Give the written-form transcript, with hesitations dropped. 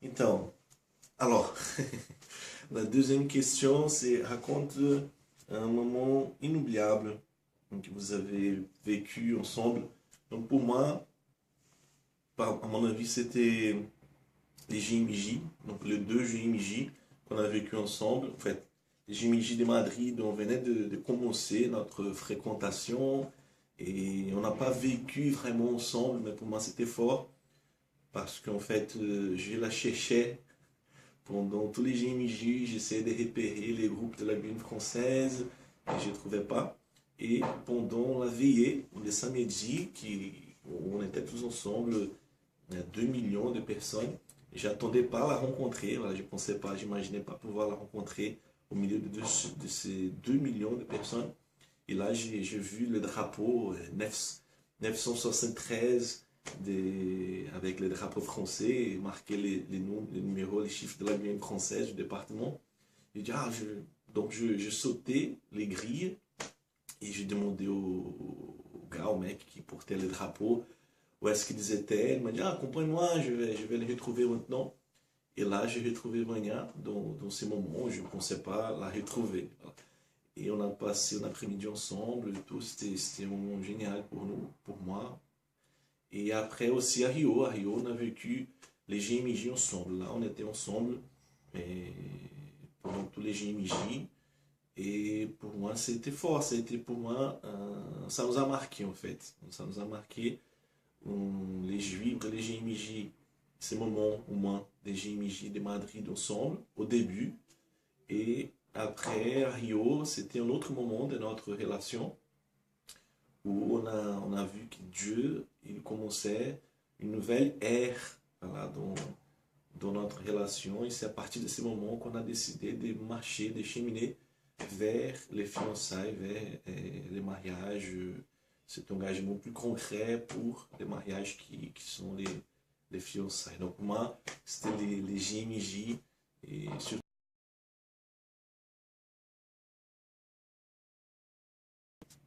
Então, alors, la deuxième question, c'est raconte un moment inoubliable que vous avez vécu ensemble. Donc pour moi, à mon avis, c'était les JMJ, donc les deux JMJ qu'on a vécu ensemble. En fait, les JMJ de Madrid, on venait de commencer notre fréquentation et on n'a pas vécu vraiment ensemble, mais pour moi c'était fort parce qu'en fait, je la cherchais pendant tous les JMJ, j'essayais de repérer les groupes de la Guyane française et je ne trouvais pas. Et pendant la veillée, le samedi, où on était tous ensemble, il y a 2 millions de personnes. J'attendais pas la rencontrer, voilà, je pensais pas, j'imaginais pas pouvoir la rencontrer au milieu de ces 2 millions de personnes. Et là, j'ai vu le drapeau 973 avec le drapeau français et marqué les noms, les numéros, les chiffres de la Guyane française du département. J'ai dit, donc je sautais les grilles et j'ai demandé au gars, au mec qui portait le drapeau, où est-ce qu'ils étaient. Il m'a dit, accompagne-moi, je vais les retrouver maintenant. Et là, j'ai retrouvé Vania dans ces moments où je ne pensais pas la retrouver. Et on a passé un après-midi ensemble, tout, c'était un moment génial pour nous, pour moi. Et après aussi à Rio, on a vécu les GMJ ensemble. Là, on était ensemble pendant tous les GMJ. Et pour moi, c'était fort. C'était pour moi, ça nous a marqué en fait. Ça nous a marqué les Juifs, les GMJ, ces moments au moins des GMJ de Madrid ensemble, au début. Et après, à Rio, c'était un autre moment de notre relation où on a vu que Dieu, il commençait une nouvelle ère voilà, dans notre relation. Et c'est à partir de ce moment qu'on a décidé de marcher, de cheminer vers les fiançailles, vers les mariages, cet engagement plus concret pour les mariages qui sont les fiançailles. Donc moi, c'était les JMJ et surtout